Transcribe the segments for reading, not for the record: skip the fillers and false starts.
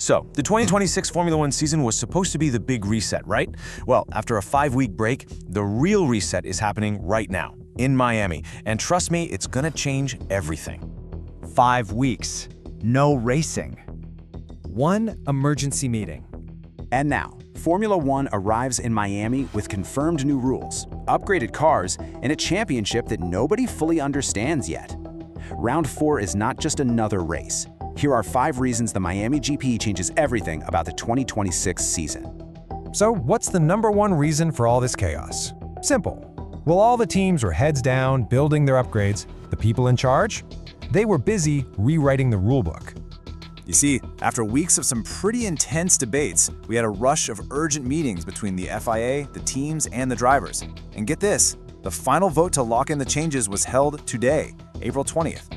So, the 2026 Formula One season was supposed to be the big reset, right? Well, after a 5-week break, the real reset is happening right now, in Miami. And trust me, it's gonna change everything. 5 weeks. No racing. One emergency meeting. And now, Formula One arrives in Miami with confirmed new rules, upgraded cars, and a championship that nobody fully understands yet. Round 4 is not just another race. Here are 5 reasons the Miami GP changes everything about the 2026 season. So what's the #1 reason for all this chaos? Simple. While all the teams were heads down, building their upgrades, the people in charge? They were busy rewriting the rulebook. You see, after weeks of some pretty intense debates, we had a rush of urgent meetings between the FIA, the teams, and the drivers. And get this, the final vote to lock in the changes was held today, April 20th.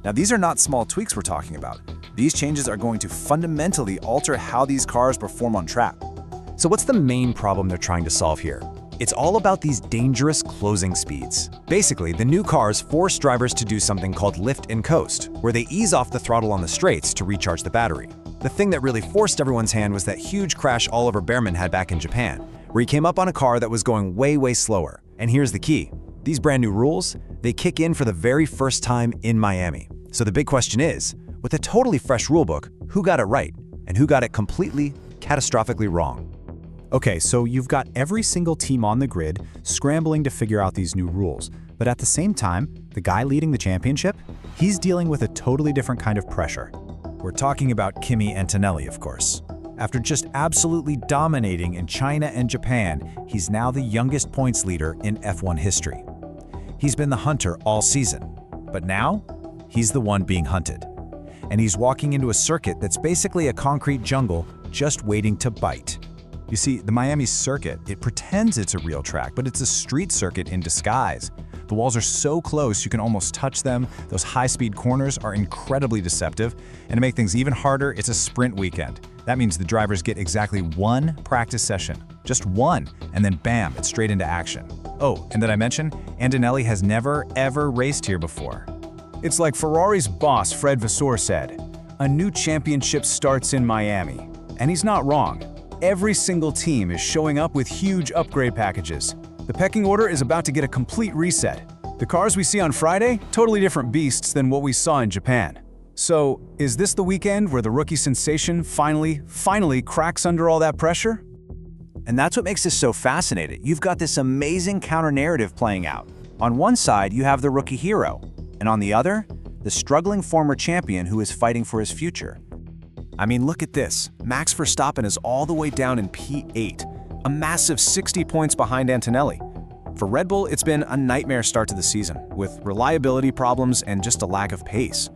Now, these are not small tweaks we're talking about. These changes are going to fundamentally alter how these cars perform on track. So what's the main problem they're trying to solve here? It's all about these dangerous closing speeds. Basically, the new cars force drivers to do something called lift and coast, where they ease off the throttle on the straights to recharge the battery. The thing that really forced everyone's hand was that huge crash Oliver Bearman had back in Japan, where he came up on a car that was going way slower. And here's the key. These brand new rules, they kick in for the very first time in Miami. So the big question is, with a totally fresh rulebook, who got it right and who got it completely, catastrophically wrong? Okay, so you've got every single team on the grid scrambling to figure out these new rules. But at the same time, the guy leading the championship, he's dealing with a totally different kind of pressure. We're talking about Kimi Antonelli, of course. After just absolutely dominating in China and Japan, he's now the youngest points leader in F1 history. He's been the hunter all season, but now he's the one being hunted. And he's walking into a circuit that's basically a concrete jungle just waiting to bite. You see, the Miami circuit, it pretends it's a real track, but it's a street circuit in disguise. The walls are so close you can almost touch them. Those high-speed corners are incredibly deceptive. And to make things even harder, it's a sprint weekend. That means the drivers get exactly 1 practice session. Just 1, and then bam, it's straight into action. Oh, and did I mention, Antonelli has never, ever raced here before. It's like Ferrari's boss, Fred Vasseur, said, "A new championship starts in Miami." And he's not wrong. Every single team is showing up with huge upgrade packages. The pecking order is about to get a complete reset. The cars we see on Friday, totally different beasts than what we saw in Japan. So, is this the weekend where the rookie sensation finally cracks under all that pressure? And that's what makes this so fascinating. You've got this amazing counter-narrative playing out. On one side, you have the rookie hero, and on the other, the struggling former champion who is fighting for his future. I mean, look at this. Max Verstappen is all the way down in P8, a massive 60 points behind Antonelli. For Red Bull, it's been a nightmare start to the season, with reliability problems and just a lack of pace.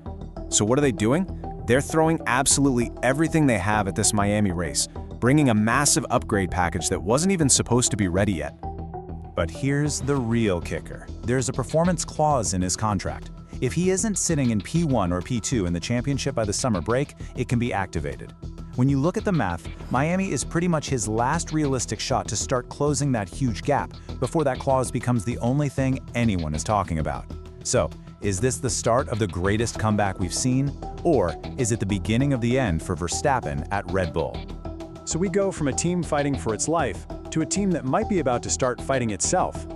So what are they doing? They're throwing absolutely everything they have at this Miami race, bringing a massive upgrade package that wasn't even supposed to be ready yet. But here's the real kicker. There's a performance clause in his contract. If he isn't sitting in P1 or P2 in the championship by the summer break, it can be activated. When you look at the math, Miami is pretty much his last realistic shot to start closing that huge gap before that clause becomes the only thing anyone is talking about. So, is this the start of the greatest comeback we've seen? Or is it the beginning of the end for Verstappen at Red Bull? So we go from a team fighting for its life to a team that might be about to start fighting itself.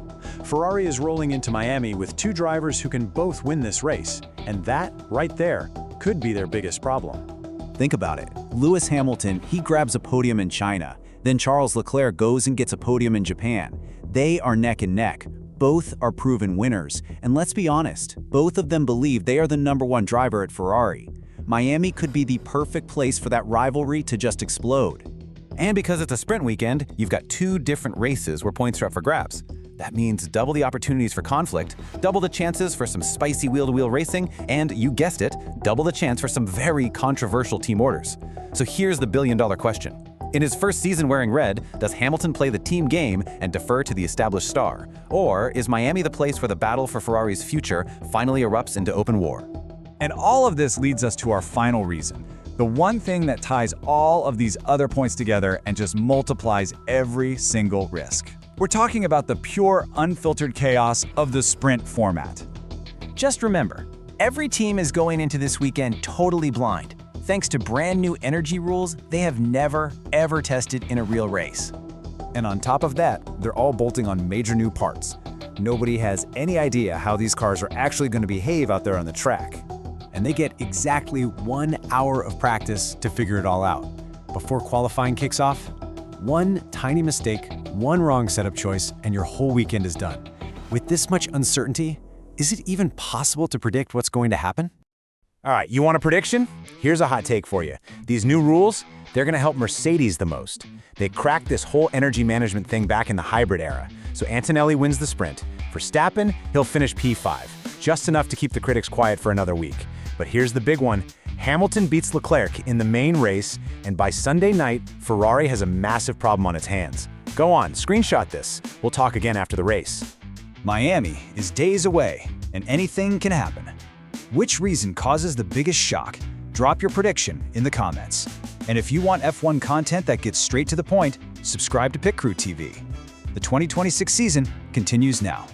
Ferrari is rolling into Miami with 2 drivers who can both win this race, and that, right there, could be their biggest problem. Think about it. Lewis Hamilton, he grabs a podium in China. Then Charles Leclerc goes and gets a podium in Japan. They are neck and neck. Both are proven winners. And let's be honest, both of them believe they are the #1 driver at Ferrari. Miami could be the perfect place for that rivalry to just explode. And because it's a sprint weekend, you've got 2 different races where points are up for grabs. That means double the opportunities for conflict, double the chances for some spicy wheel-to-wheel racing, and, you guessed it, double the chance for some very controversial team orders. So here's the billion-dollar question. In his first season wearing red, does Hamilton play the team game and defer to the established star? Or is Miami the place where the battle for Ferrari's future finally erupts into open war? And all of this leads us to our final reason. The one thing that ties all of these other points together and just multiplies every single risk. We're talking about the pure, unfiltered chaos of the sprint format. Just remember, every team is going into this weekend totally blind. thanks to brand new energy rules they have never, ever tested in a real race. And on top of that, they're all bolting on major new parts. Nobody has any idea how these cars are actually going to behave out there on the track. And they get exactly 1 hour of practice to figure it all out. Before qualifying kicks off, one tiny mistake, one wrong setup choice, and your whole weekend is done. With this much uncertainty, is it even possible to predict what's going to happen? All right, you want a prediction? Here's a hot take for you. These new rules, they're going to help Mercedes the most. They cracked this whole energy management thing back in the hybrid era. So Antonelli wins the sprint. Verstappen, he'll finish P5, just enough to keep the critics quiet for another week. But here's the big one. Hamilton beats Leclerc in the main race, and by Sunday night, Ferrari has a massive problem on its hands. Go on, screenshot this. We'll talk again after the race. Miami is days away, and anything can happen. Which reason causes the biggest shock? Drop your prediction in the comments. And if you want F1 content that gets straight to the point, subscribe to PitCrew TV. The 2026 season continues now.